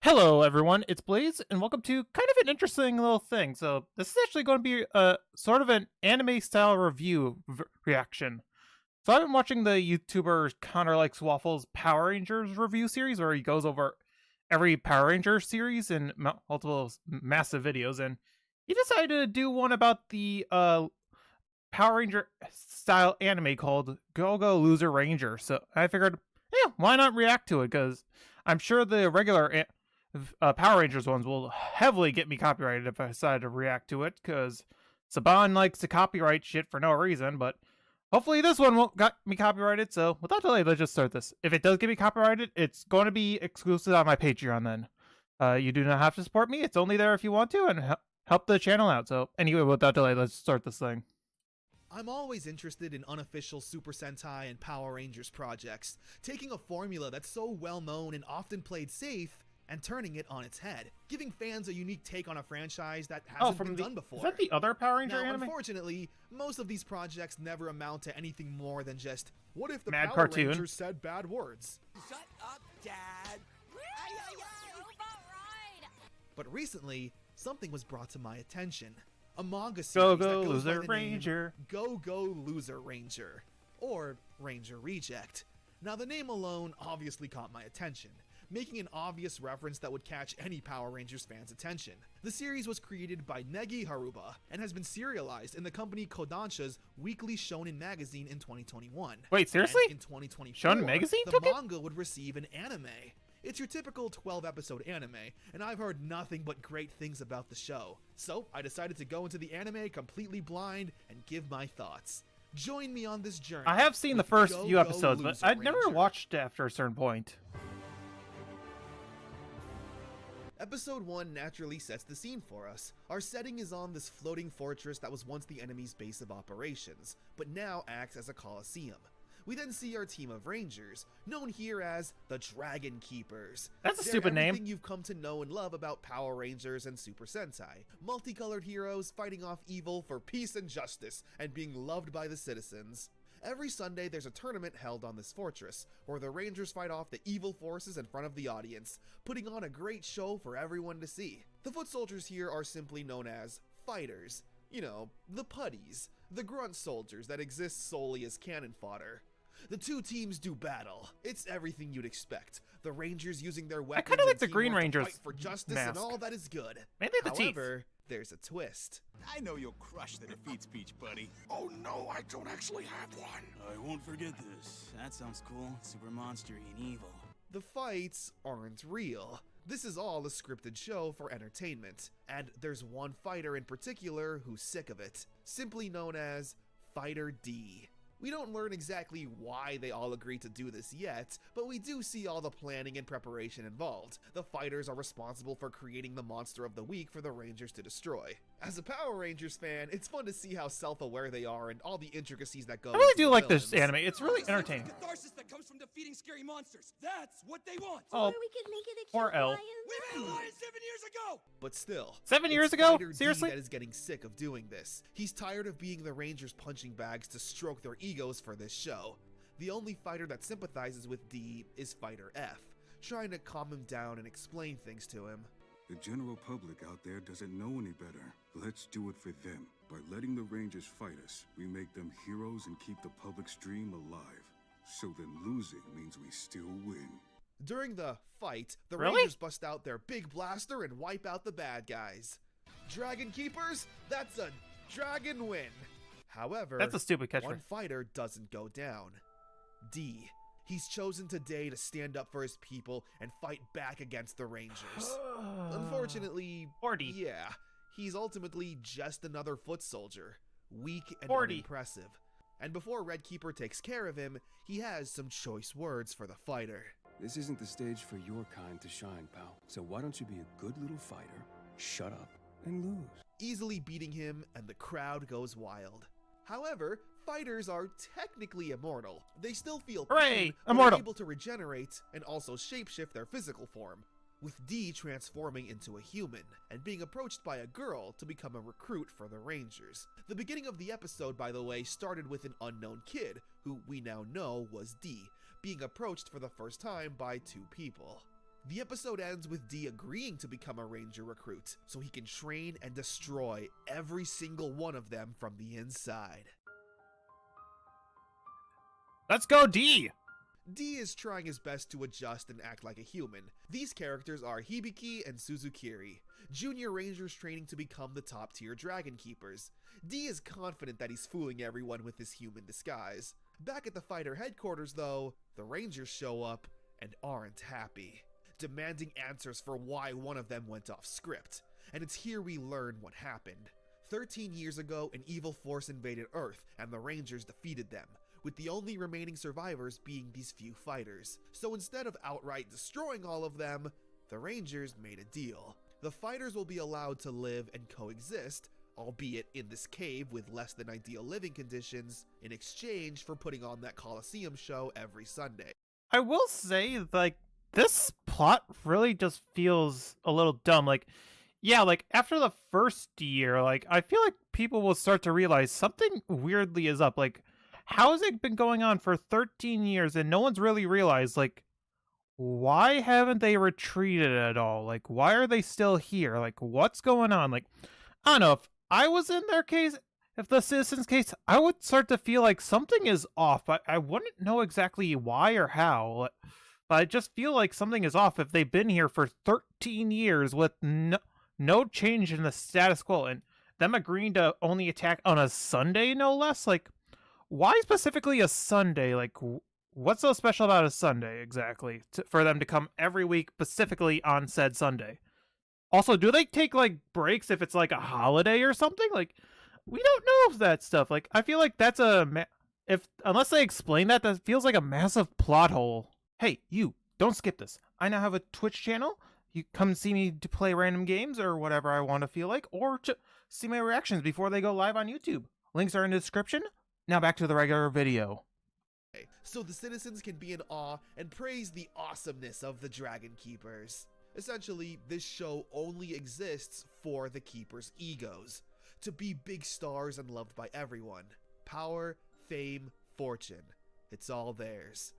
Hello, everyone. It's Blaze, and welcome to kind of an interesting little thing. So, this is actually going to be a sort of an anime style review reaction. So, I've been watching the YouTuber Connor Likes Waffles Power Rangers review series, where he goes over every Power Ranger series in multiple massive videos, and he decided to do one about the Power Ranger style anime called Go Go Loser Ranger. So, I figured, yeah, why not react to it? Because I'm sure the regular Power Rangers ones will heavily get me copyrighted if I decide to react to it, because Saban likes to copyright shit for no reason, but hopefully this one won't get me copyrighted, so without delay, let's just start this. If it does get me copyrighted, it's going to be exclusive on my Patreon then. You do not have to support me, it's only there if you want to, and help the channel out. So anyway, without delay, let's start this thing. I'm always interested in unofficial Super Sentai and Power Rangers projects, taking a formula that's so well known and often played safe and turning it on its head, giving fans a unique take on a franchise that hasn't been done before. Is that the other Power Ranger now, anime? Unfortunately, most of these projects never amount to anything more than just, what if the Mad Power cartoon. Rangers said bad words? Shut up, Dad! But recently, something was brought to my attention. A manga Go series Go that goes by Loser the Ranger. name Go Go Loser Ranger, or Ranger Reject. Now the name alone obviously caught my attention, making an obvious reference that would catch any Power Rangers fan's attention. The series was created by Negi Haruba and has been serialized in the company Kodansha's Weekly Shonen magazine in 2021. Wait, seriously? And in 2024, Shonen magazine the took it? manga would receive an anime. It's your typical 12-episode anime, and I've heard nothing but great things about the show. So I decided to go into the anime completely blind and give my thoughts. Join me on this journey. I have seen the with first Go few Go episodes, but Loser I'd never Ranger. watched after a certain point. Episode 1 naturally sets the scene for us. Our setting is on this floating fortress that was once the enemy's base of operations, but now acts as a coliseum. We then see our team of Rangers, known here as the Dragon Keepers. That's a They're stupid name. everything you've come to know and love about Power Rangers and Super Sentai. Multicolored heroes fighting off evil for peace and justice, and being loved by the citizens. Every Sunday there's a tournament held on this fortress, where the Rangers fight off the evil forces in front of the audience, putting on a great show for everyone to see. The foot soldiers here are simply known as fighters. You know, the putties, the grunt soldiers that exist solely as cannon fodder. The two teams do battle. It's everything you'd expect. The Rangers using their weapons kinda like and the Green teamwork to Ranger's fight for justice mask. and all that is good. Mainly the teeth. However, there's a twist. I know you'll crush the defeat speech, buddy. Oh no, I don't actually have one. I won't forget this. That sounds cool. Super monstery and evil. The fights aren't real. This is all a scripted show for entertainment, and there's one fighter in particular who's sick of it, simply known as Fighter D. We don't learn exactly why they all agreed to do this yet, but we do see all the planning and preparation involved. The fighters are responsible for creating the monster of the week for the Rangers to destroy. As a Power Rangers fan, it's fun to see how self-aware they are and all the intricacies that go I really into do the like this villains. anime. It's really entertaining. Catharsis that comes from defeating scary monsters. That's what they want. Oh, Or we could make it a poor cute L. lion. We made a lion 7 years ago. But still, 7 years it's ago? Fighter D Seriously? that is getting sick of doing this. He's tired of being the Rangers' punching bags to stroke their egos for this show. The only fighter that sympathizes with D is Fighter F, trying to calm him down and explain things to him. The general public out there doesn't know any better. Let's do it for them. By letting the Rangers fight us, we make them heroes and keep the public's dream alive. So then losing means we still win. During the fight, the Really? Rangers bust out their big blaster and wipe out the bad guys. Dragon Keepers, that's a dragon win. However, That's a stupid one catchphrase. fighter doesn't go down. D. He's chosen today to stand up for his people and fight back against the Rangers. Unfortunately, Poor D. yeah, he's ultimately just another foot soldier, weak and 40. unimpressive. And before Red Keeper takes care of him, he has some choice words for the fighter. This isn't the stage for your kind to shine, pal. So why don't you be a good little fighter, shut up, and lose? Easily beating him, and the crowd goes wild. However, fighters are technically immortal. They still feel Hooray! pain, but Immortal. are able to regenerate and also shapeshift their physical form, with D transforming into a human and being approached by a girl to become a recruit for the Rangers. The beginning of the episode, by the way, started with an unknown kid, who we now know was D, being approached for the first time by two people. The episode ends with D agreeing to become a Ranger recruit, so he can train and destroy every single one of them from the inside. Let's go, D! D is trying his best to adjust and act like a human. These characters are Hibiki and Suzukiri, junior rangers training to become the top tier Dragon Keepers. D is confident that he's fooling everyone with his human disguise. Back at the fighter headquarters though, the rangers show up and aren't happy, demanding answers for why one of them went off script. And it's here we learn what happened. 13 years ago, an evil force invaded Earth and the rangers defeated them, with the only remaining survivors being these few fighters. So instead of outright destroying all of them, the Rangers made a deal. The fighters will be allowed to live and coexist, albeit in this cave with less than ideal living conditions, in exchange for putting on that Coliseum show every Sunday. I will say, like, this plot really just feels a little dumb. Like, yeah, like, after the first year, like, I feel like people will start to realize something weirdly is up. Like, how has it been going on for 13 years and no one's really realized, like, why haven't they retreated at all? Like, why are they still here? Like, what's going on? Like, I don't know, if I was in their case, if the citizens' case, I would start to feel like something is off. I wouldn't know exactly why or how, but I just feel like something is off if they've been here for 13 years with no change in the status quo, and them agreeing to only attack on a Sunday, no less. Like, why specifically a Sunday? Like, what's so special about a Sunday exactly for them to come every week specifically on said Sunday? Also, do they take like breaks if it's like a holiday or something? Like, we don't know that stuff. Like, I feel like that's unless they explain that, that feels like a massive plot hole. Hey, you, don't skip this. I now have a Twitch channel. You come see me to play random games or whatever I want to feel like, or to see my reactions before they go live on YouTube. Links are in the description. Now back to the regular video. So the citizens can be in awe and praise the awesomeness of the Dragon Keepers. Essentially, this show only exists for the Keepers' egos, to be big stars and loved by everyone. Power, fame, fortune, it's all theirs.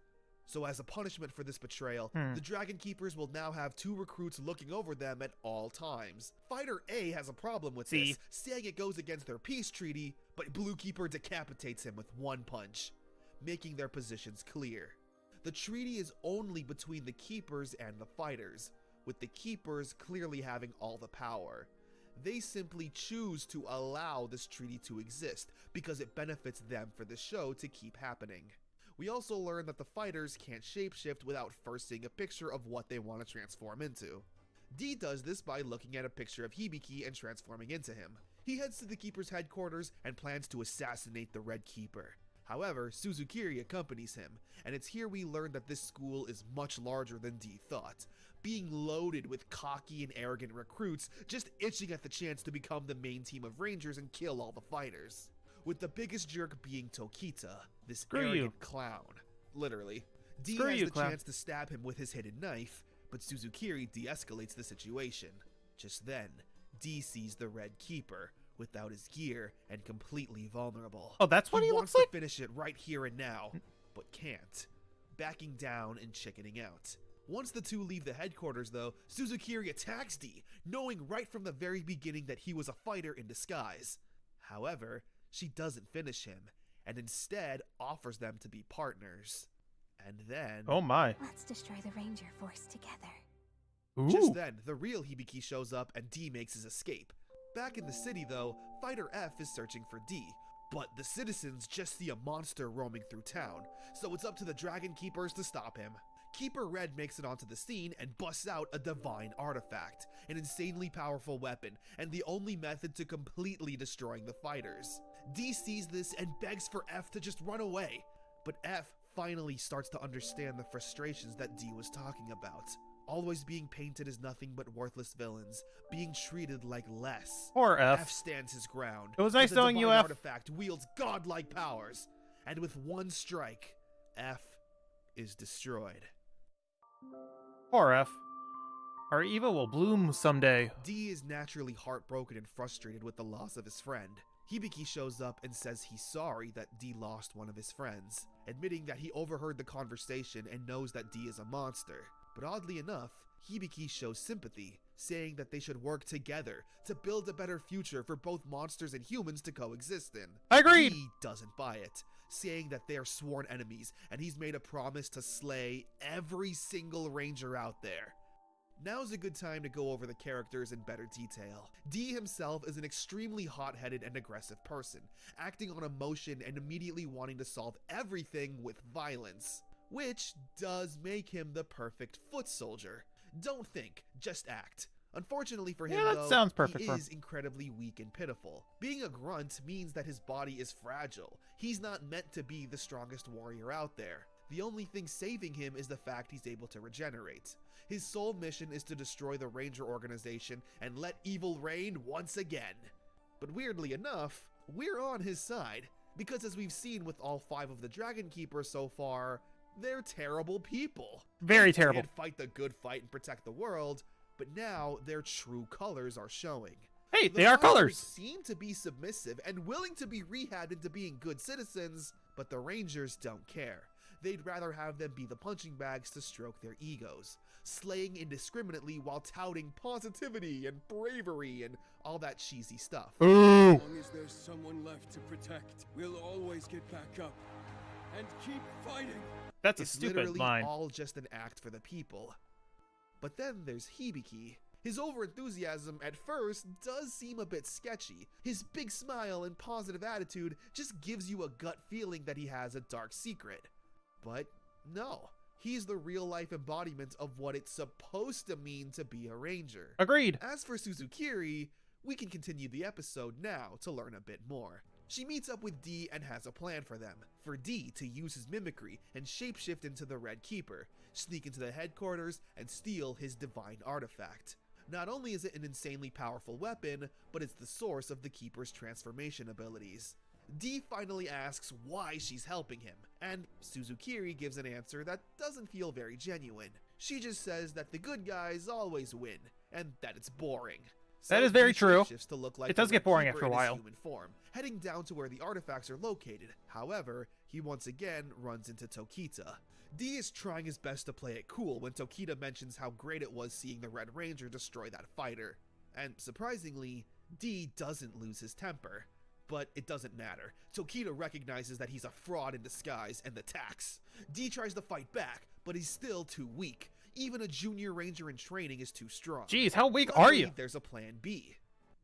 So as a punishment for this betrayal, the Dragon Keepers will now have 2 recruits looking over them at all times. Fighter A has a problem with this, saying it goes against their peace treaty, but Blue Keeper decapitates him with 1 punch, making their positions clear. The treaty is only between the Keepers and the fighters, with the Keepers clearly having all the power. They simply choose to allow this treaty to exist because it benefits them for the show to keep happening. We also learn that the fighters can't shapeshift without first seeing a picture of what they want to transform into. D does this by looking at a picture of Hibiki and transforming into him. He heads to the Keeper's headquarters and plans to assassinate the Red Keeper. However, Suzukiri accompanies him, and it's here we learn that this school is much larger than D thought, being loaded with cocky and arrogant recruits just itching at the chance to become the main team of Rangers and kill all the fighters. With the biggest jerk being Tokita, this arrogant clown. Literally. D has the chance to stab him with his hidden knife, but Suzukiri de-escalates the situation. Just then, D sees the Red Keeper, without his gear and completely vulnerable. Oh, that's what he wants looks like? to finish it right here and now, but can't, backing down and chickening out. Once the 2 leave the headquarters though, Suzukiri attacks D, knowing right from the very beginning that he was a fighter in disguise. However, she doesn't finish him, and instead offers them to be partners. And then... oh my. Let's destroy the Ranger force together. Ooh. Just then, the real Hibiki shows up and D makes his escape. Back in the city though, Fighter F is searching for D, but the citizens just see a monster roaming through town, so it's up to the Dragon Keepers to stop him. Keeper Red makes it onto the scene and busts out a divine artifact, an insanely powerful weapon, and the only method to completely destroying the fighters. D sees this and begs for F to just run away, but F finally starts to understand the frustrations that D was talking about. Always being painted as nothing but worthless villains, being treated like less. Poor F. F stands his ground. It was nice but the knowing you, divine F. artifact wields godlike powers, and with one strike, F is destroyed. Poor F. Our evil will bloom someday. D is naturally heartbroken and frustrated with the loss of his friend. Hibiki shows up and says he's sorry that D lost one of his friends, admitting that he overheard the conversation and knows that D is a monster. But oddly enough, Hibiki shows sympathy, saying that they should work together to build a better future for both monsters and humans to coexist in. Agreed. He doesn't buy it, saying that they are sworn enemies and he's made a promise to slay every single ranger out there. Now's a good time to go over the characters in better detail. D himself is an extremely hot-headed and aggressive person, acting on emotion and immediately wanting to solve everything with violence, which does make him the perfect foot soldier. Don't think, just act. Unfortunately for him, Yeah, that though, sounds perfect he for him. is incredibly weak and pitiful. Being a grunt means that his body is fragile. He's not meant to be the strongest warrior out there. The only thing saving him is the fact he's able to regenerate. His sole mission is to destroy the Ranger organization and let evil reign once again. But weirdly enough, we're on his side, because as we've seen with all 5 of the Dragon Keepers so far, they're terrible people. Very They terrible. did fight the good fight and protect the world, but now their true colors are showing. Hey, The they are fighters colors. seem to be submissive and willing to be rehabbed into being good citizens, but the Rangers don't care. They'd rather have them be the punching bags to stroke their egos, slaying indiscriminately while touting positivity and bravery and all that cheesy stuff. Ooh. As long as there's someone left to protect, we'll always get back up and keep fighting. That's a It's stupid literally line. all just an act for the people. But then there's Hibiki. His overenthusiasm at first does seem a bit sketchy. His big smile and positive attitude just gives you a gut feeling that he has a dark secret. But no, he's the real-life embodiment of what it's supposed to mean to be a ranger. Agreed. As for Suzukiri, we can continue the episode now to learn a bit more. She meets up with D and has a plan for them. For D to use his mimicry and shapeshift into the Red Keeper, sneak into the headquarters, and steal his divine artifact. Not only is it an insanely powerful weapon, but it's the source of the Keeper's transformation abilities. D finally asks why she's helping him, and Suzukiri gives an answer that doesn't feel very genuine. She just says that the good guys always win, and that it's boring. That So is very D true. shapeshifts to look like It the does get Red boring Keeper after a in his while. human form, heading down to where the artifacts are located. However, he once again runs into Tokita. D is trying his best to play it cool when Tokita mentions how great it was seeing the Red Ranger destroy that fighter. And surprisingly, D doesn't lose his temper. But it doesn't matter. Tokita recognizes that he's a fraud in disguise and attacks. D tries to fight back, but he's still too weak. Even a junior ranger in training is too strong. Jeez, how weak are Luckily, you? There's a plan B.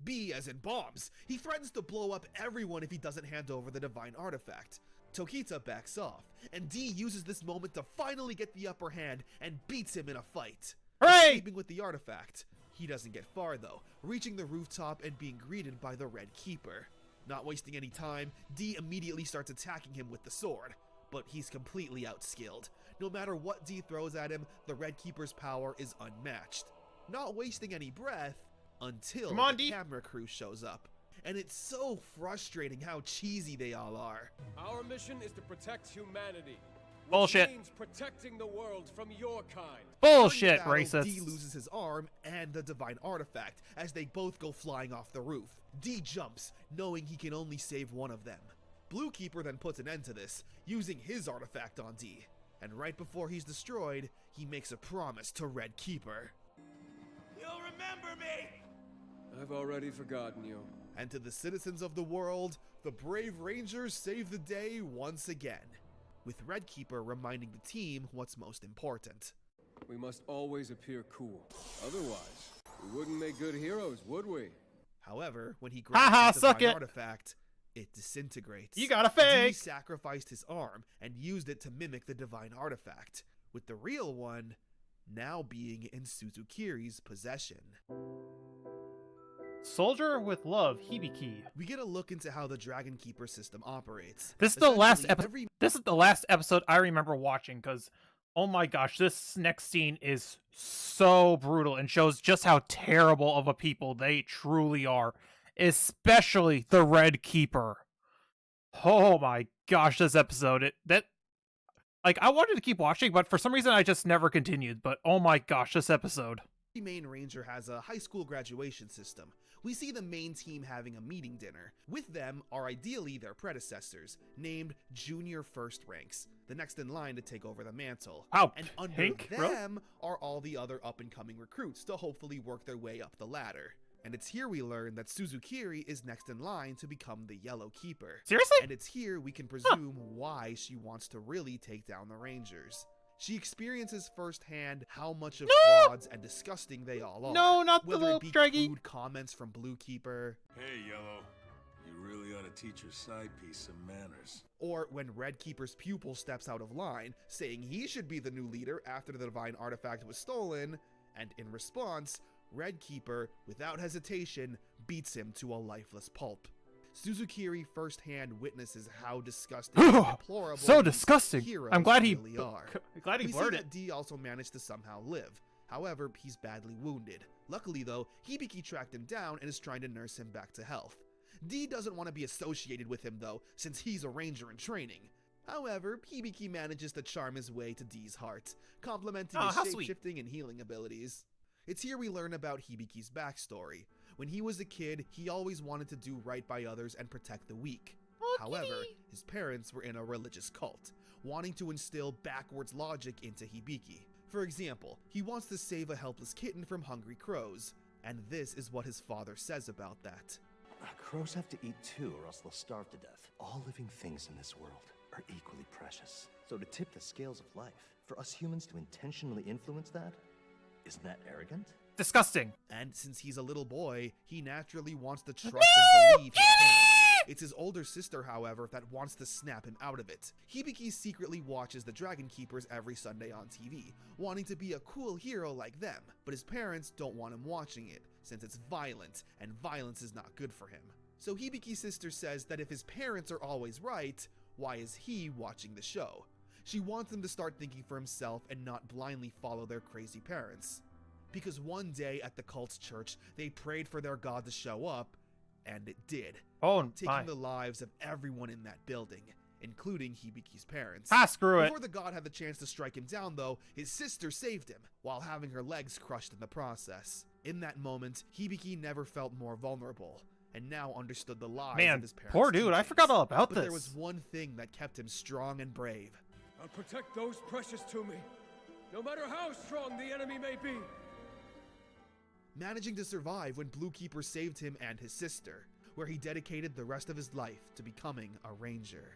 B as in bombs. He threatens to blow up everyone if he doesn't hand over the divine artifact. Tokita backs off, and D uses this moment to finally get the upper hand and beats him in a fight. Hooray! Escaping with the artifact. He doesn't get far though, reaching the rooftop and being greeted by the Red Keeper. Not wasting any time, D immediately starts attacking him with the sword, but he's completely outskilled. No matter what D throws at him, the Red Keeper's power is unmatched. Not wasting any breath until Come on, the D. camera crew shows up. And it's so frustrating how cheesy they all are. Our mission is to protect humanity. which Bullshit. means protecting the world from your kind. Bullshit, During battle, D racist. loses his arm and the divine artifact as they both go flying off the roof. D jumps, knowing he can only save one of them. Blue Keeper then puts an end to this, using his artifact on D. And right before he's destroyed, he makes a promise to Red Keeper. You'll remember me! I've already forgotten you. And to the citizens of the world, the brave Rangers save the day once again, with Red Keeper reminding the team what's most important. We must always appear cool. Otherwise, we wouldn't make good heroes, would we? However, when he Haha, grabs the suck divine it. artifact, it disintegrates. You got a D fake. sacrificed his arm and used it to mimic the divine artifact, with the real one now being in Suzukiri's possession. Soldier with love, Hibiki. We get a look into how the Dragon Keeper system operates. This is the last Essentially, episode. every This is the last episode I remember watching because, oh my gosh, this next scene is so brutal and shows just how terrible of a people they truly are, especially the Red Keeper. Oh my gosh, this episode I wanted to keep watching, but for some reason I just never continued. But oh my gosh, this episode. The main ranger has a high school graduation system. We see the main team having a meeting dinner. With them are ideally their predecessors, named Junior First Ranks, the next in line to take over the mantle. Wow, And under pink, bro? them are all the other up-and-coming recruits to hopefully work their way up the ladder. And it's here we learn that Suzukiri is next in line to become the Yellow Keeper. Seriously? And it's here we can presume why she wants to really take down the Rangers. She experiences firsthand how much of frauds and disgusting they all are. No, not the Whether little it be draggy. crude comments from Blue Keeper, Hey, Yellow. You really ought to teach your side piece some manners. or when Red Keeper's pupil steps out of line, saying he should be the new leader after the divine artifact was stolen, and in response, Red Keeper, without hesitation, beats him to a lifeless pulp. Suzukiri firsthand witnesses how disgusting and deplorable So these disgusting. heroes I'm glad he really are. glad he We see blurred that it. D also managed to somehow live. However, he's badly wounded. Luckily though, Hibiki tracked him down and is trying to nurse him back to health. D doesn't want to be associated with him though, since he's a ranger in training. However, Hibiki manages to charm his way to D's heart, complimenting Oh, his how sweet. shapeshifting and healing abilities. It's here we learn about Hibiki's backstory. When he was a kid, he always wanted to do right by others and protect the weak. However, his parents were in a religious cult, wanting to instill backwards logic into Hibiki. For example, he wants to save a helpless kitten from hungry crows, and this is what his father says about that. Crows have to eat too, or else they'll starve to death. All living things in this world are equally precious. So to tip the scales of life, for us humans to intentionally influence that, isn't that arrogant? Disgusting. And since he's a little boy, he naturally wants to trust and believe his parents. It's his older sister, however, that wants to snap him out of it. Hibiki secretly watches the Dragon Keepers every Sunday on TV, wanting to be a cool hero like them, but his parents don't want him watching it, since it's violent, and violence is not good for him. So Hibiki's sister says that if his parents are always right, why is he watching the show? She wants him to start thinking for himself and not blindly follow their crazy parents. Because one day at the cult's church, they prayed for their god to show up, and it did, Oh, taking my. the lives of everyone in that building, including Hibiki's parents. Ah, screw it. Before the god had the chance to strike him down, though, his sister saved him, while having her legs crushed in the process. In that moment, Hibiki never felt more vulnerable, and now understood the lies Man, of his parents' poor dude, I teachings. forgot all about But this. there was one thing that kept him strong and brave. I'll protect those precious to me, no matter how strong the enemy may be. Managing to survive when Blue Keeper saved him and his sister, where he dedicated the rest of his life to becoming a ranger.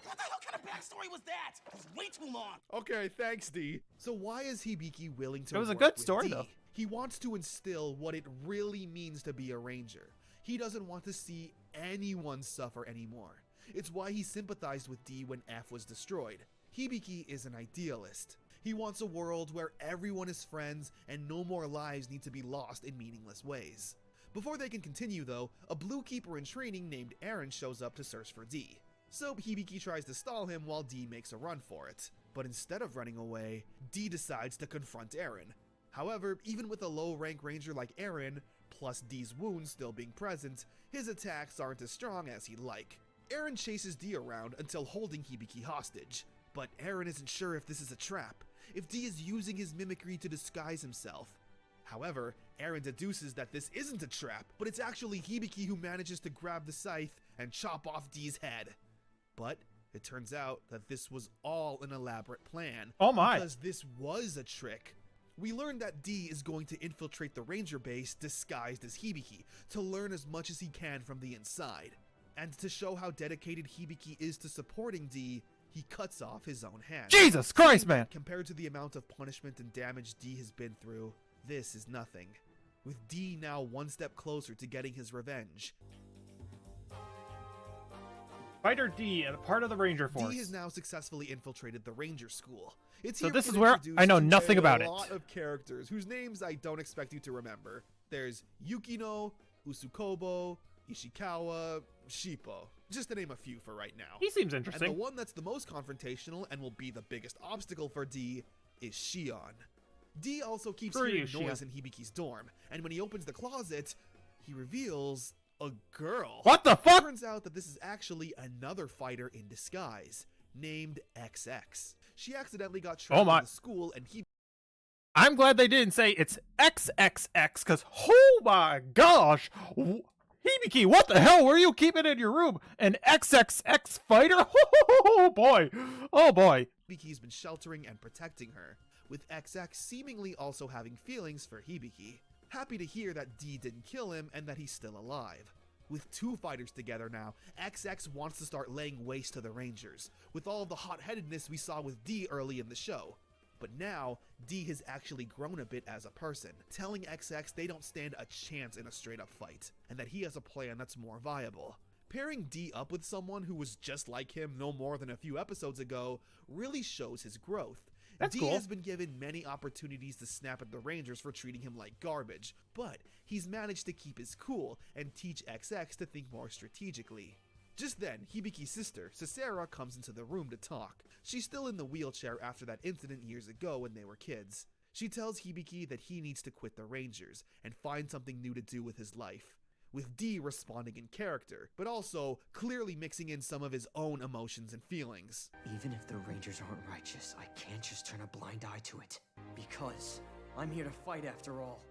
What the hell kind of backstory was that? It was way too long. Okay, thanks, D. So why is Hibiki willing to It was a work good with story, D? though. He wants to instill what it really means to be a ranger. He doesn't want to see anyone suffer anymore. It's why he sympathized with D when F was destroyed. Hibiki is an idealist. He wants a world where everyone is friends and no more lives need to be lost in meaningless ways. Before they can continue though, a Blue Keeper in training named Aaron shows up to search for D. So Hibiki tries to stall him while D makes a run for it. But instead of running away, D decides to confront Aaron. However, even with a low-rank ranger like Aaron, plus D's wounds still being present, his attacks aren't as strong as he'd like. Aaron chases D around until holding Hibiki hostage, but Aaron isn't sure if this is a trap, if D is using his mimicry to disguise himself. However, Aaron deduces that this isn't a trap, but it's actually Hibiki who manages to grab the scythe and chop off D's head. But it turns out that this was all an elaborate plan. Oh my. Because this was a trick. We learned that D is going to infiltrate the ranger base disguised as Hibiki to learn as much as he can from the inside. And to show how dedicated Hibiki is to supporting D, he cuts off his own hand. Jesus Christ, man. Compared to the amount of punishment and damage D has been through, this is nothing. With D now one step closer to getting his revenge, Fighter D and a part of the Ranger Force. D has now successfully infiltrated the Ranger School. It's So here this we're is where introduced I know to nothing about it. A lot of characters whose names I don't expect you to remember. There's Yukino, Usukobo, Ishikawa, Shippo. Just to name a few for right now. He seems And the interesting. one that's the most confrontational and will be the biggest obstacle for D is Shion. D also keeps Screw hearing you, noise Shion. in Hibiki's dorm, and when he opens the closet, he reveals a girl. What the It fuck? turns out that this is actually another fighter in disguise, named XX. She accidentally got trapped Oh my. in the school, and I'm glad they didn't say it's XXX, because oh my gosh! Hibiki, what the hell were you keeping in your room? An XXX fighter? Oh boy! Oh boy! Hibiki's been sheltering and protecting her, with XX seemingly also having feelings for Hibiki. Happy to hear that D didn't kill him and that he's still alive. With two fighters together now, XX wants to start laying waste to the Rangers, with all the hot-headedness we saw with D early in the show. But now, D has actually grown a bit as a person, telling XX they don't stand a chance in a straight-up fight, and that he has a plan that's more viable. Pairing D up with someone who was just like him no more than a few episodes ago really shows his growth. That's D cool. has been given many opportunities to snap at the Rangers for treating him like garbage, but he's managed to keep his cool and teach XX to think more strategically. Just then, Hibiki's sister, Cicera, comes into the room to talk. She's still in the wheelchair after that incident years ago when they were kids. She tells Hibiki that he needs to quit the Rangers and find something new to do with his life, with D responding in character, but also clearly mixing in some of his own emotions and feelings. Even if the Rangers aren't righteous, I can't just turn a blind eye to it, because I'm here to fight after all.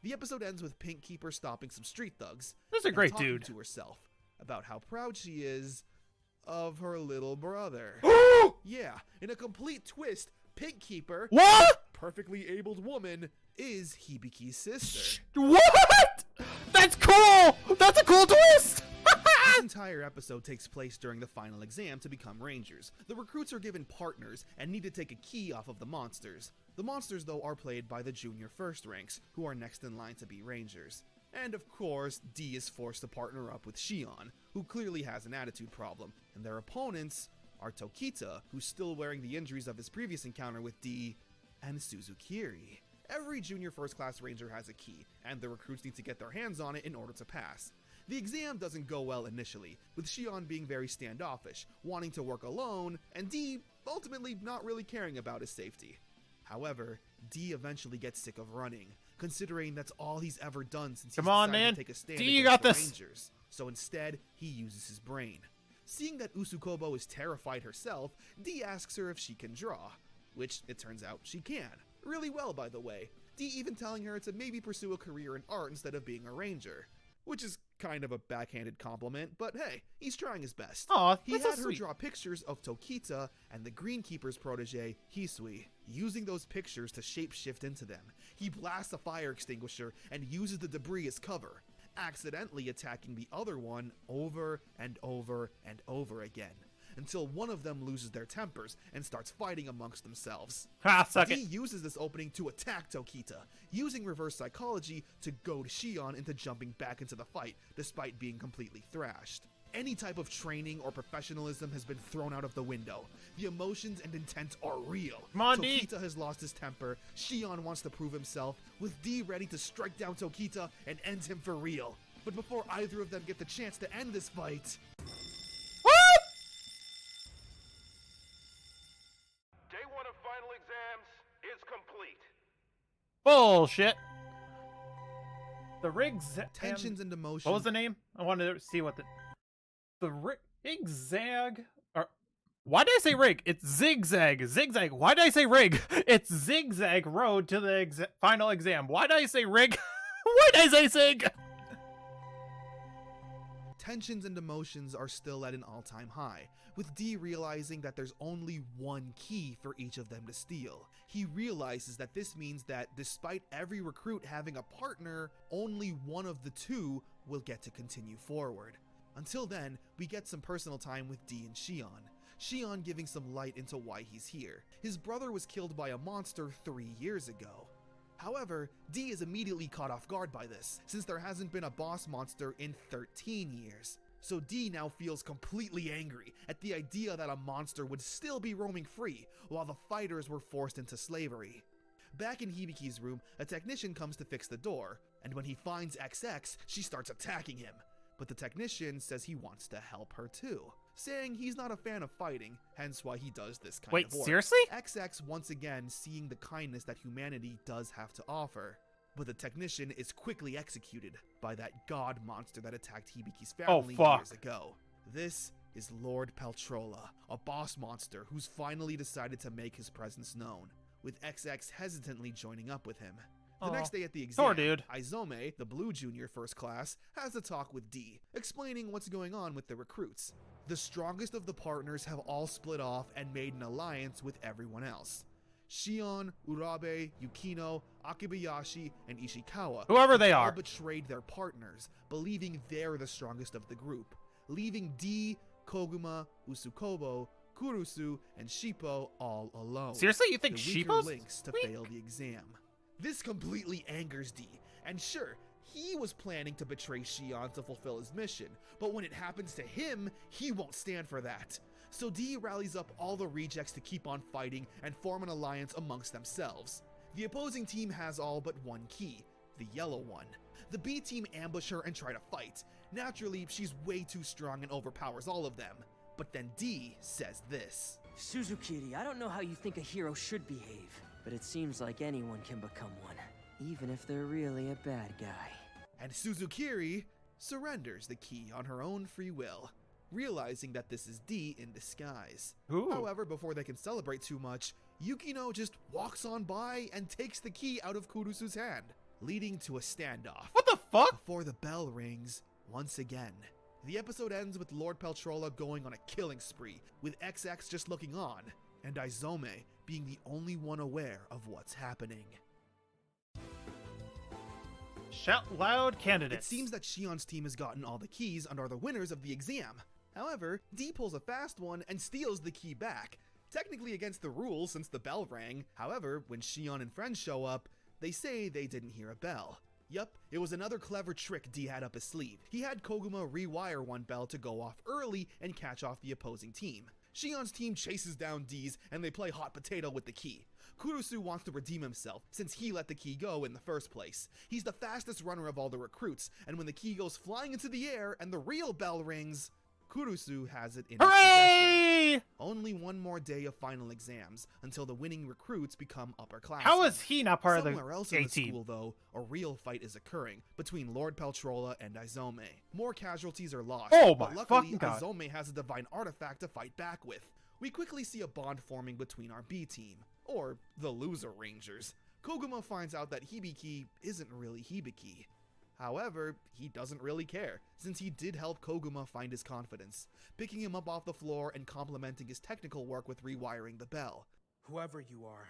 The episode ends with Pink Keeper stopping some street thugs. This is a and great talking dude. to herself about how proud she is of her little brother. Yeah, in a complete twist, Pink Keeper, What? perfectly abled woman, is Hibiki's sister. What? That's cool! That's a cool twist! This entire episode takes place during the final exam to become Rangers. The recruits are given partners and need to take a key off of the monsters. The monsters, though, are played by the junior first ranks, who are next in line to be Rangers. And of course, D is forced to partner up with Shion, who clearly has an attitude problem, and their opponents are Tokita, who's still wearing the injuries of his previous encounter with D, and Suzukiri. Every junior first class ranger has a key, and the recruits need to get their hands on it in order to pass. The exam doesn't go well initially, with Shion being very standoffish, wanting to work alone, and D ultimately not really caring about his safety. However, D eventually gets sick of running, considering that's all he's ever done since he's Come on, decided man. to take a stand D, you against got the this. Rangers. So instead, he uses his brain. Seeing that Usukobo is terrified herself, D asks her if she can draw, which it turns out she can. Really well, by the way. D even telling her to maybe pursue a career in art instead of being a ranger, which is kind of a backhanded compliment, but hey, he's trying his best. Aw, He that's had so her sweet. draw pictures of Tokita and the Greenkeeper's protege, Hisui. Using those pictures to shapeshift into them, he blasts a fire extinguisher and uses the debris as cover, accidentally attacking the other one over and over and over again, until one of them loses their tempers and starts fighting amongst themselves. Ha, suck D it. uses this opening to attack Tokita, using reverse psychology to goad Shion into jumping back into the fight, despite being completely thrashed. Any type of training or professionalism has been thrown out of the window. The emotions and intent are real. Come on, D. Tokita has lost his temper, Shion wants to prove himself, with D ready to strike down Tokita and end him for real. But before either of them get the chance to end this fight, What? Day 1 of final exams is complete. Bullshit. The rigs. tensions and emotions. What was the name? I wanted to see what the rig zag. Or why did I say rig? It's zigzag. Zigzag. Why did I say rig? It's zigzag road to the final exam. Why did I say rig? Why did I say zig? Tensions and emotions are still at an all-time high, with D realizing that there's only one key for each of them to steal. He realizes that this means that despite every recruit having a partner, only one of the two will get to continue forward. Until then, we get some personal time with D and Shion. Shion giving some light into why he's here. His brother was killed by a monster 3 years ago. However, D is immediately caught off guard by this, since there hasn't been a boss monster in 13 years. So D now feels completely angry at the idea that a monster would still be roaming free, while the fighters were forced into slavery. Back in Hibiki's room, a technician comes to fix the door, and when he finds XX, she starts attacking him. But the technician says he wants to help her too, saying he's not a fan of fighting, hence why he does this kind Wait, of work. seriously? XX once again seeing the kindness that humanity does have to offer. But the technician is quickly executed by that god monster that attacked Hibiki's family fuck. years ago. This is Lord Peltrola, a boss monster who's finally decided to make his presence known. with XX hesitantly joining up with him. The Aw. next day at the exam, Poor dude. Izome, the blue junior first class, has a talk with D, explaining what's going on with the recruits. The strongest of the partners have all split off and made an alliance with everyone else. Shion, Urabe, Yukino, Akibayashi, and Ishikawa, Whoever they have all are. betrayed their partners, believing they're the strongest of the group, leaving D, Koguma, Usukobo, Kurusu, and Shippo all alone. Seriously, you think the weaker Shippo's links to weak? fail the exam. This completely angers D, and sure, he was planning to betray Shion to fulfill his mission, but when it happens to him, he won't stand for that. So D rallies up all the rejects to keep on fighting and form an alliance amongst themselves. The opposing team has all but one key, the yellow one. The B team ambush her and try to fight. Naturally, she's way too strong and overpowers all of them. But then D says this. Suzukiri, I don't know how you think a hero should behave, but it seems like anyone can become one, even if they're really a bad guy. And Suzukiri surrenders the key on her own free will, realizing that this is D in disguise. Ooh. However, before they can celebrate too much, Yukino just walks on by and takes the key out of Kurusu's hand, leading to a standoff. What the fuck? Before the bell rings once again. The episode ends with Lord Peltrola going on a killing spree, with XX just looking on, and Izome being the only one aware of what's happening. Shout loud candidates. It seems that Shion's team has gotten all the keys and are the winners of the exam. However, D pulls a fast one and steals the key back, technically against the rules since the bell rang. However, when Shion and friends show up, they say they didn't hear a bell. Yup, it was another clever trick D had up his sleeve. He had Koguma rewire one bell to go off early and catch off the opposing team. Shion's team chases down D's and they play hot potato with the key. Kurusu wants to redeem himself since he let the key go in the first place. He's the fastest runner of all the recruits, and when the key goes flying into the air and the real bell rings, Kurusu has it in his Hooray! possession. Only one more day of final exams until the winning recruits become upperclassmen. How is he not part Somewhere of else the in A the team? school, though, a real fight is occurring between Lord Peltrola and Izome. More casualties are lost, Oh but my luckily fucking God. Izome has a divine artifact to fight back with. We quickly see a bond forming between our B team, or the loser Rangers. Koguma finds out that Hibiki isn't really Hibiki. However, he doesn't really care, since he did help Koguma find his confidence, picking him up off the floor and complimenting his technical work with rewiring the bell. Whoever you are,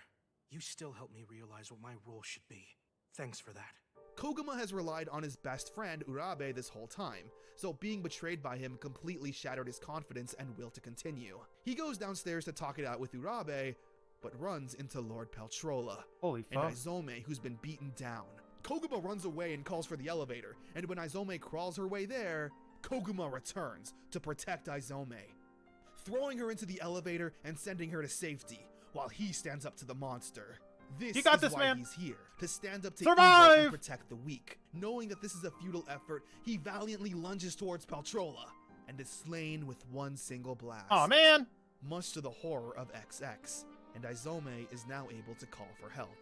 you still help me realize what my role should be. Thanks for that. Koguma has relied on his best friend Urabe this whole time, so being betrayed by him completely shattered his confidence and will to continue. He goes downstairs to talk it out with Urabe, but runs into Lord Peltrola Holy and fuck. Izome, who's been beaten down. Koguma runs away and calls for the elevator, and when Izome crawls her way there, Koguma returns to protect Izome, throwing her into the elevator and sending her to safety, while he stands up to the monster. This You got is this, why man. he's here, to stand up to Survive! evil and protect the weak. Knowing that this is a futile effort, he valiantly lunges towards Peltrola, and is slain with one single blast. Aw, man! Much to the horror of XX, and Izome is now able to call for help.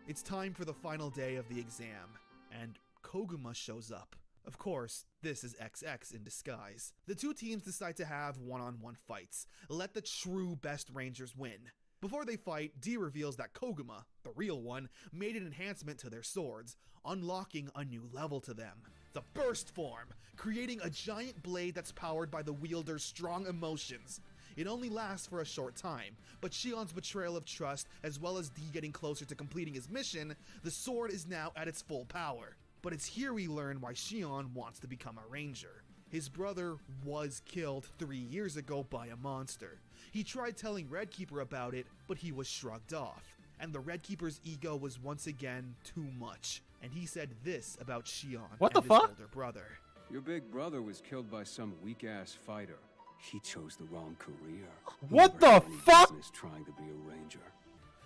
It's time for the final day of the exam, and Koguma shows up. Of course, this is XX in disguise. The two teams decide to have one-on-one fights. Let the true best Rangers win. Before they fight, D reveals that Koguma, the real one, made an enhancement to their swords, unlocking a new level to them. The Burst Form, creating a giant blade that's powered by the wielder's strong emotions. It only lasts for a short time, but Shion's betrayal of trust, as well as D getting closer to completing his mission, the sword is now at its full power. But it's here we learn why Shion wants to become a ranger. His brother was killed 3 years ago by a monster. He tried telling Red Keeper about it, but he was shrugged off. And the Red Keeper's ego was once again too much. And he said this about Shion What and the his fuck? older brother. Your big brother was killed by some weak-ass fighter. He chose the wrong career. He What never had the any fuck? business trying to be a ranger.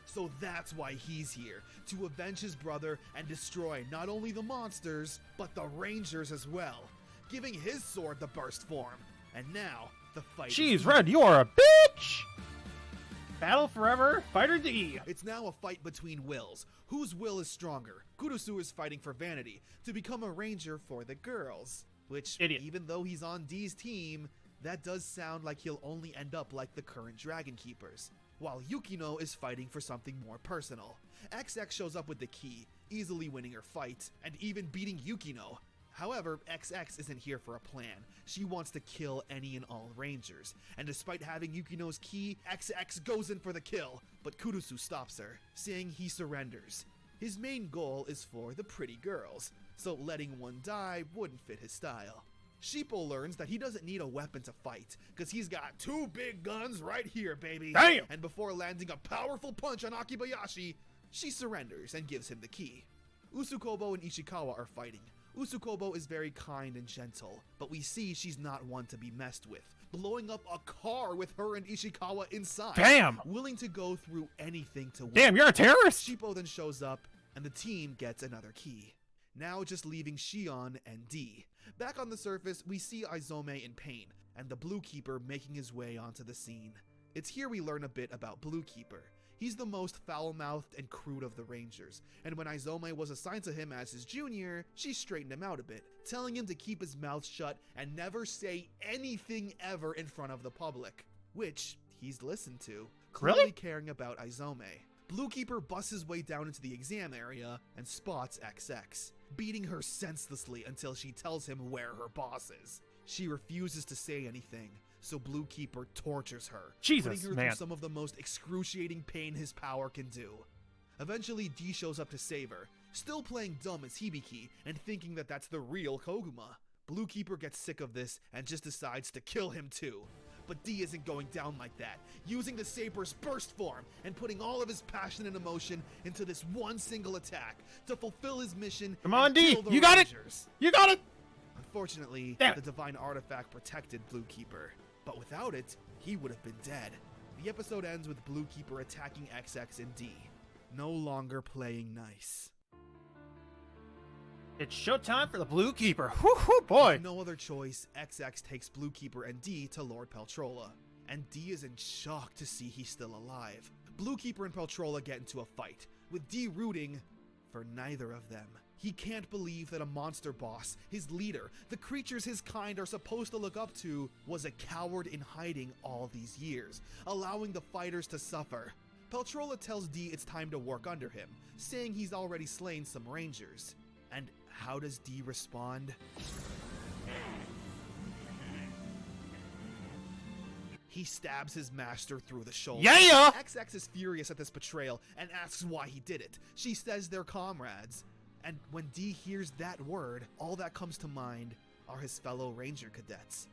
So that's why he's here, to avenge his brother and destroy not only the monsters, but the Rangers as well, giving his sword the burst form. And now, the fight is Jeez, even. Red, you are a bitch! Battle forever, Fighter D! It's now a fight between wills. Whose will is stronger? Kurusu is fighting for Vanity, to become a ranger for the girls. Which, Idiot. even though he's on D's team, that does sound like he'll only end up like the current Dragon Keepers. while Yukino is fighting for something more personal. XX shows up with the key, easily winning her fight, and even beating Yukino. However, XX isn't here for a plan. She wants to kill any and all Rangers, and despite having Yukino's key, XX goes in for the kill, but Kurusu stops her, saying he surrenders. His main goal is for the pretty girls, so letting one die wouldn't fit his style. Shippo learns that he doesn't need a weapon to fight, cause he's got 2 big guns right here, baby. Damn! And before landing a powerful punch on Akibayashi, she surrenders and gives him the key. Usukobo and Ishikawa are fighting. Usukobo is very kind and gentle, but we see she's not one to be messed with, blowing up a car with her and Ishikawa inside. Damn! Willing to go through anything to win. Damn, you're a terrorist! Shippo then shows up, and the team gets another key. Now just leaving Shion and D. Back on the surface, we see Izome in pain, and the Blue Keeper making his way onto the scene. It's here we learn a bit about Blue Keeper. He's the most foul-mouthed and crude of the Rangers, and when Izome was assigned to him as his junior, she straightened him out a bit, telling him to keep his mouth shut and never say anything ever in front of the public, which he's listened to, clearly Really? caring about Izome. Blue Keeper busts his way down into the exam area and spots XX, beating her senselessly until she tells him where her boss is. She refuses to say anything, so Blue Keeper tortures her, Jesus, putting her man. through some of the most excruciating pain his power can do. Eventually, D shows up to save her, still playing dumb as Hibiki and thinking that that's the real Koguma. Blue Keeper gets sick of this and just decides to kill him too. But D isn't going down like that, using the Saber's burst form and putting all of his passion and emotion into this one single attack to fulfill his mission. Come on, and D! kill the You got it! Rangers. You got it! Unfortunately, Damn the it. divine artifact protected Blue Keeper, but without it, he would have been dead. The episode ends with Blue Keeper attacking XX and D, no longer playing nice. It's showtime for the Blue Keeper. Whoo, boy! With no other choice, XX takes Blue Keeper and D to Lord Peltrola, and D is in shock to see he's still alive. Blue Keeper and Peltrola get into a fight, with D rooting for neither of them. He can't believe that a monster boss, his leader, the creatures his kind are supposed to look up to, was a coward in hiding all these years, allowing the fighters to suffer. Peltrola tells D it's time to work under him, saying he's already slain some Rangers. And how does D respond? He stabs his master through the shoulder. Yeah! XX is furious at this betrayal and asks why he did it. She says they're comrades. And when D hears that word, all that comes to mind are his fellow Ranger cadets.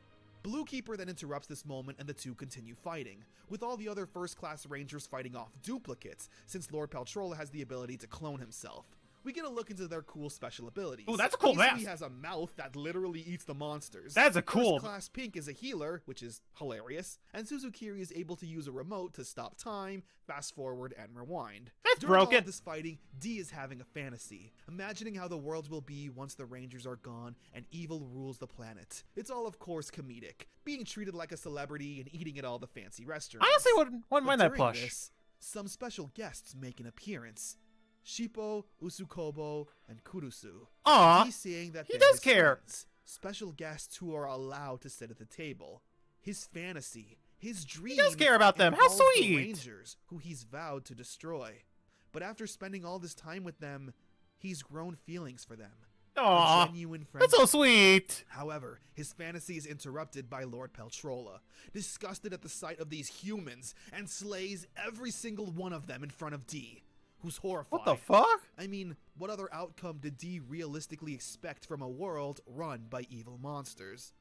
Blue Keeper then interrupts this moment and the two continue fighting, with all the other first-class Rangers fighting off duplicates, since Lord Peltrola has the ability to clone himself. We get a look into their cool special abilities. Ooh, that's a cool Izumi mask. has a mouth that literally eats the monsters. That's a cool- First-class Pink is a healer, which is hilarious, and Suzukiri is able to use a remote to stop time, fast forward, and rewind. That's During all broken. of this fighting, D is having a fantasy, imagining how the world will be once the Rangers are gone and evil rules the planet. It's all, of course, comedic, being treated like a celebrity and eating at all the fancy restaurants. I honestly wouldn't But mind that during plush. this, some special guests make an appearance. Shippo, Usukobo, and Kurusu. Aw, He's saying that he they're does his care. friends, special guests who are allowed to sit at the table. His fantasy, his dream. does care about them. How involves the sweet. Rangers, who he's vowed to destroy. But after spending all this time with them, he's grown feelings for them. Aw, A genuine that's so friendship. sweet. However, his fantasy is interrupted by Lord Peltrola, disgusted at the sight of these humans, and slays every single one of them in front of D, who's horrified. What the fuck? I mean, what other outcome did D realistically expect from a world run by evil monsters?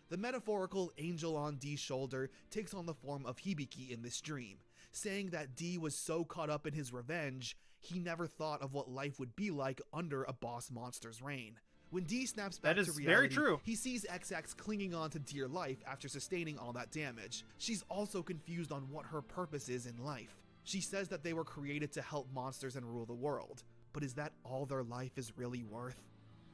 The metaphorical angel on D's shoulder takes on the form of Hibiki in this dream, saying that D was so caught up in his revenge, he never thought of what life would be like under a boss monster's reign. When D snaps back That to is reality, very true. he sees XX clinging on to dear life after sustaining all that damage. She's also confused on what her purpose is in life. She says that they were created to help monsters and rule the world, but is that all their life is really worth?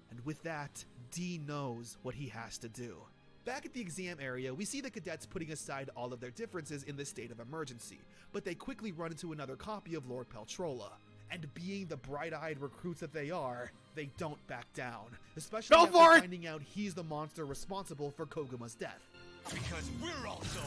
And with that, D knows what he has to do. Back at the exam area, we see the cadets putting aside all of their differences in this state of emergency, but they quickly run into another copy of Lord Peltrola. And being the bright-eyed recruits that they are, they don't back down, especially Go after for it! finding out he's the monster responsible for Koguma's death. Because we're also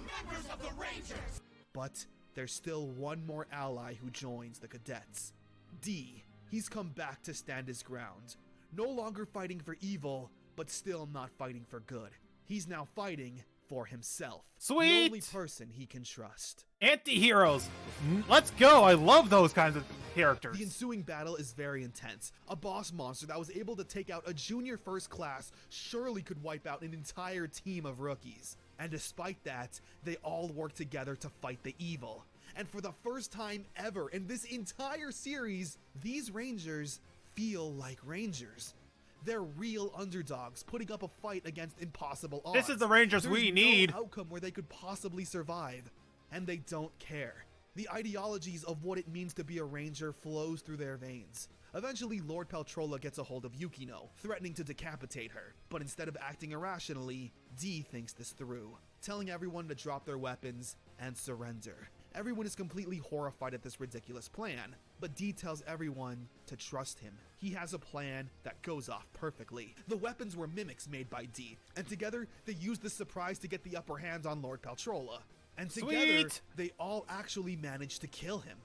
members of the Rangers! But there's still one more ally who joins the cadets. D. He's come back to stand his ground. No longer fighting for evil, but still not fighting for good. He's now fighting for himself. Sweet! The only person he can trust. Anti-heroes. Let's go. I love those kinds of characters. The ensuing battle is very intense. A boss monster that was able to take out a junior first class surely could wipe out an entire team of rookies. And despite that, they all work together to fight the evil. And for the first time ever in this entire series, these Rangers feel like Rangers. They're real underdogs, putting up a fight against impossible odds. This is the Rangers There's we no need. outcome where they could possibly survive, and they don't care. The ideologies of what it means to be a Ranger flows through their veins. Eventually, Lord Paltrola gets a hold of Yukino, threatening to decapitate her. But instead of acting irrationally, D thinks this through, telling everyone to drop their weapons and surrender. Everyone is completely horrified at this ridiculous plan, but D tells everyone to trust him. He has a plan that goes off perfectly. The weapons were mimics made by D, and together they use the surprise to get the upper hand on Lord Paltrola. And together, Sweet! they all actually managed to kill him.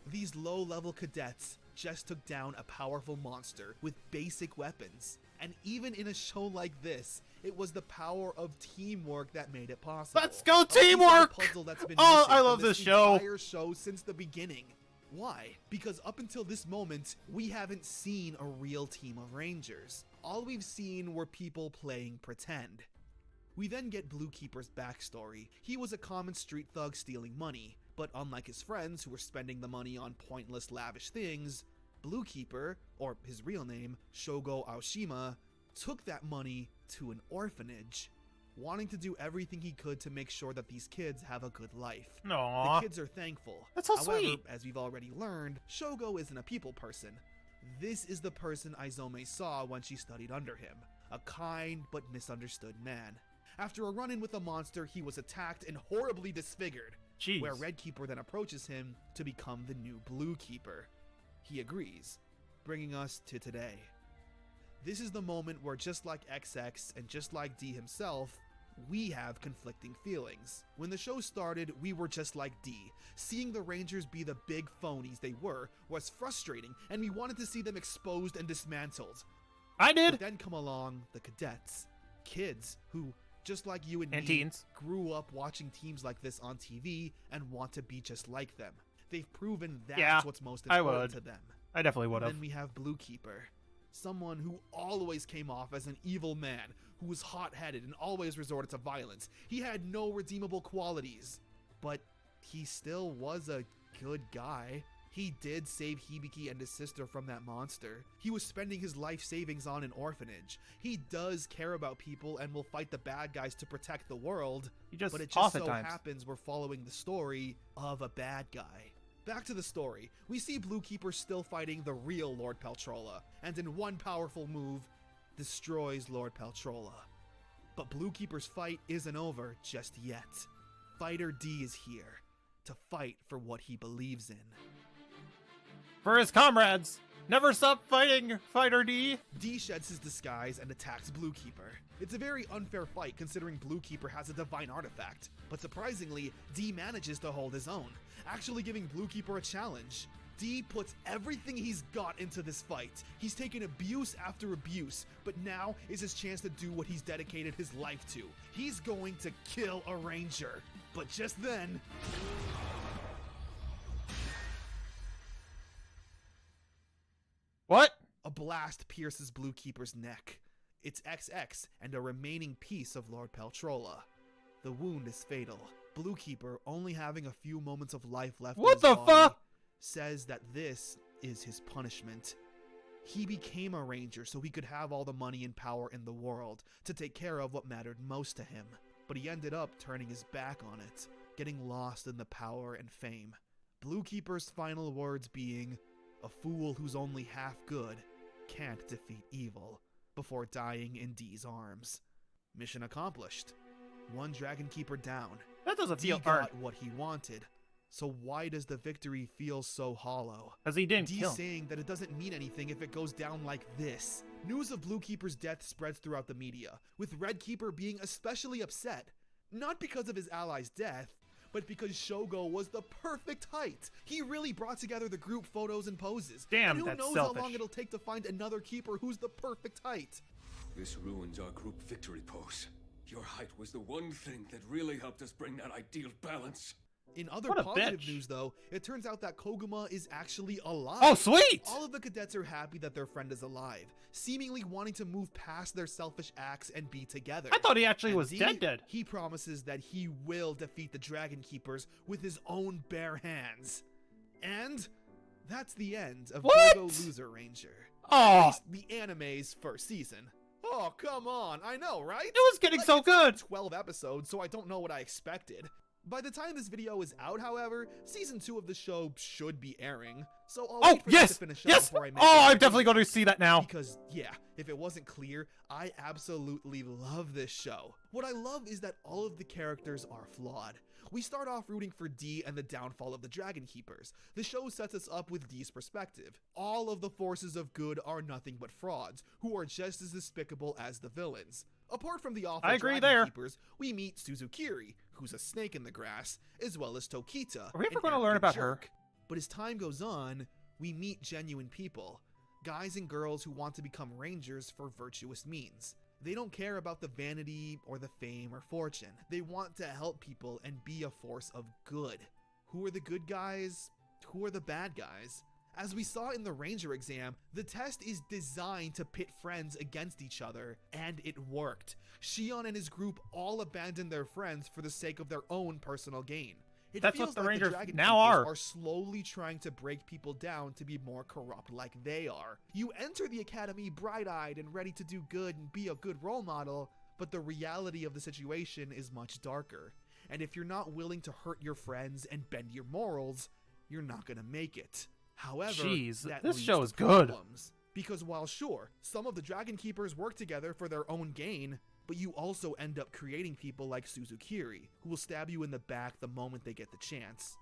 These low-level cadets just took down a powerful monster with basic weapons. And even in a show like this, it was the power of teamwork that made it possible. Let's go A piece of the teamwork! puzzle that's been Oh, missing I from love this show. entire show since the beginning. Why? Because up until this moment, we haven't seen a real team of Rangers. All we've seen were people playing pretend. We then get Bluekeeper's backstory. He was a common street thug stealing money, but unlike his friends who were spending the money on pointless, lavish things, Bluekeeper, or his real name, Shogo Aoshima, took that money to an orphanage, wanting to do everything he could to make sure that these kids have a good life. Aww. The kids are thankful. That's so However, sweet. as we've already learned, Shogo isn't a people person. This is the person Izome saw when she studied under him, a kind but misunderstood man. After a run-in with a monster, he was attacked and horribly disfigured, Jeez. where Red Keeper then approaches him to become the new Blue Keeper. He agrees, bringing us to today. This is the moment where, just like XX and just like D himself, we have conflicting feelings. When the show started, we were just like D. Seeing the Rangers be the big phonies they were was frustrating, and we wanted to see them exposed and dismantled. I did. But then come along the cadets, kids who, just like you and me, teens. grew up watching teams like this on TV and want to be just like them. They've proven that's Yeah, what's most I important would. to them. I definitely would have. Then we have Bluekeeper, someone who always came off as an evil man, who was hot-headed and always resorted to violence. He had no redeemable qualities, but he still was a good guy. He did save Hibiki and his sister from that monster. He was spending his life savings on an orphanage. He does care about people and will fight the bad guys to protect the world, He but it off just at so times. happens we're following the story of a bad guy. Back to the story, we see Bluekeeper still fighting the real Lord Paltrola, and in one powerful move, destroys Lord Paltrola. But Bluekeeper's fight isn't over just yet. Fighter D is here to fight for what he believes in. For his comrades. Never stop fighting, Fighter D. D sheds his disguise and attacks Bluekeeper. It's a very unfair fight considering Bluekeeper has a divine artifact, but surprisingly, D manages to hold his own, actually giving Bluekeeper a challenge. D puts everything he's got into this fight. He's taken abuse after abuse, but now is his chance to do what he's dedicated his life to. He's going to kill a Ranger. But just then... What? A blast pierces Bluekeeper's neck. It's XX and a remaining piece of Lord Paltrola. The wound is fatal. Bluekeeper, only having a few moments of life left in What his the body, fuck? says that this is his punishment. He became a Ranger so he could have all the money and power in the world to take care of what mattered most to him. But he ended up turning his back on it, getting lost in the power and fame. Bluekeeper's final words being, "A fool who's only half good can't defeat evil," before dying in D's arms. Mission accomplished. One Dragon Keeper down. That doesn't D feel got earned. what he wanted. So why does the victory feel so hollow? Because he didn't D kill him. saying that it doesn't mean anything if it goes down like this. News of Bluekeeper's death spreads throughout the media, with Red Keeper being especially upset. Not because of his ally's death, but because Shogo was the perfect height. He really brought together the group photos and poses. Damn, and who that's knows selfish. how long it'll take to find another keeper who's the perfect height. This ruins our group victory pose. Your height was the one thing that really helped us bring that ideal balance. In other What a positive bitch. news, though, it turns out that Koguma is actually alive. Oh, sweet! All of the cadets are happy that their friend is alive, seemingly wanting to move past their selfish acts and be together. I thought he actually And was dead. He promises that he will defeat the Dragon Keepers with his own bare hands. And that's the end of What? Gogo Loser Ranger. At Oh, least the anime's first season. Oh, come on. I know, right? it was getting so it's only good. 12 episodes, so I don't know what I expected. By the time this video is out, however, season 2 of the show should be airing. So I'll Oh, wait for that yes, to finish up yes. before I make Oh, any I'm definitely reviews. going to see that now. Because, yeah, if it wasn't clear, I absolutely love this show. What I love is that all of the characters are flawed. We start off rooting for D and the downfall of the Dragon Keepers. The show sets us up with D's perspective. All of the forces of good are nothing but frauds, who are just as despicable as the villains. Apart from the awful I agree Dragon there. Keepers, we meet Suzukiri, who's a snake in the grass, as well as Tokita. Are we ever an going to learn arrogant about her? jerk. But as time goes on, we meet genuine people. Guys and girls who want to become rangers for virtuous means. They don't care about the vanity or the fame or fortune. They want to help people and be a force of good. Who are the good guys? Who are the bad guys? As we saw in the Ranger exam, the test is designed to pit friends against each other, and it worked. Shion and his group all abandoned their friends for the sake of their own personal gain. It That's feels what the like Rangers Dragon now Keepers are. are slowly trying to break people down to be more corrupt like they are. You enter the academy bright-eyed and ready to do good and be a good role model, but the reality of the situation is much darker. And if you're not willing to hurt your friends and bend your morals, you're not gonna make it. However, Jeez, that this leads show to is good. problems. Because while sure, some of the Dragon Keepers work together for their own gain, but you also end up creating people like Suzukiri, who will stab you in the back the moment they get the chance.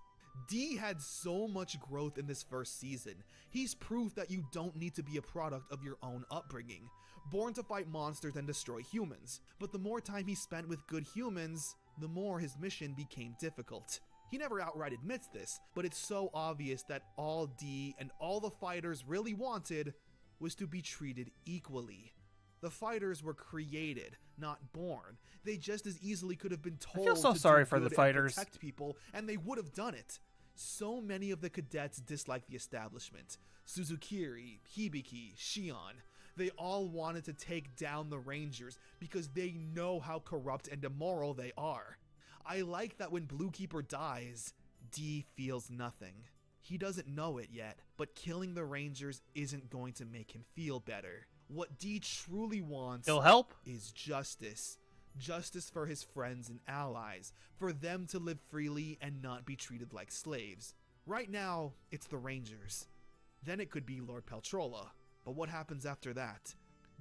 D had so much growth in this first season. He's proof that you don't need to be a product of your own upbringing, born to fight monsters and destroy humans. But the more time he spent with good humans, the more his mission became difficult. He never outright admits this, but it's so obvious that all D and all the fighters really wanted was to be treated equally. The fighters were created, not born. They just as easily could have been told feel so to sorry do for the good and fighters. protect people, and they would have done it. So many of the cadets dislike the establishment. Suzukiri, Hibiki, Shion. They all wanted to take down the Rangers because they know how corrupt and immoral they are. I like that when Blue Keeper dies, D feels nothing. He doesn't know it yet, but killing the Rangers isn't going to make him feel better. What D truly wants It'll help. is justice. Justice for his friends and allies, for them to live freely and not be treated like slaves. Right now, it's the Rangers. Then it could be Lord Peltrola. But what happens after that?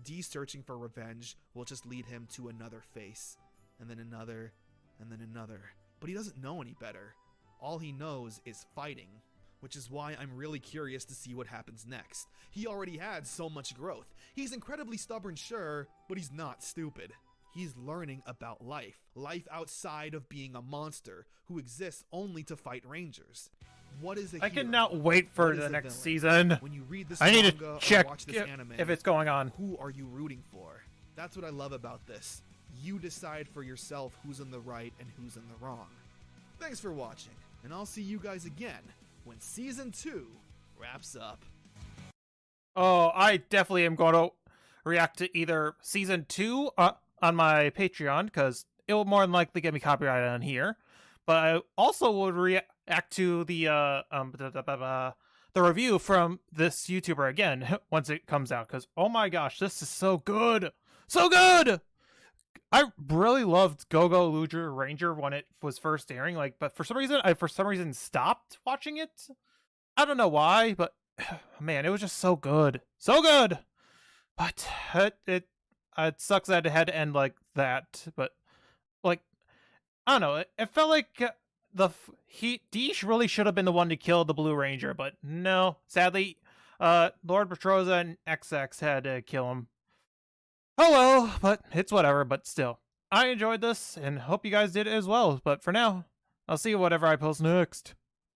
D searching for revenge will just lead him to another face, and then another, and then another. But he doesn't know any better. All he knows is fighting, which is why I'm really curious to see what happens next. He already had so much growth. He's incredibly stubborn, sure, but he's not stupid. He's learning about life. Life outside of being a monster who exists only to fight Rangers. What is a I hero? cannot wait for What is the a next villain? season. When you read this I need manga to or check watch this anime, if it's going on. who are you rooting for? That's what I love about this. You decide for yourself who's in the right and who's in the wrong. Thanks for watching, and I'll see you guys again when Season 2 wraps up. Oh, I definitely am going to react to either Season 2 on my Patreon, because it will more than likely get me copyrighted on here. But I also would react to the review from this YouTuber again once it comes out, because oh my gosh, this is so good, so good. I really loved Gogo Loser Ranger when it was first airing, but for some reason I stopped watching it. I don't know why, but man, it was just so good, so good. But it sucks that it had to end like that. But I don't know, it felt like Deesh really should have been the one to kill the Blue Ranger, but no, sadly, Lord Petroza and XX had to kill him. Oh well, but it's whatever. But still, I enjoyed this and hope you guys did as well. But for now, I'll see whatever I post next.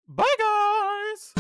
Bye, guys!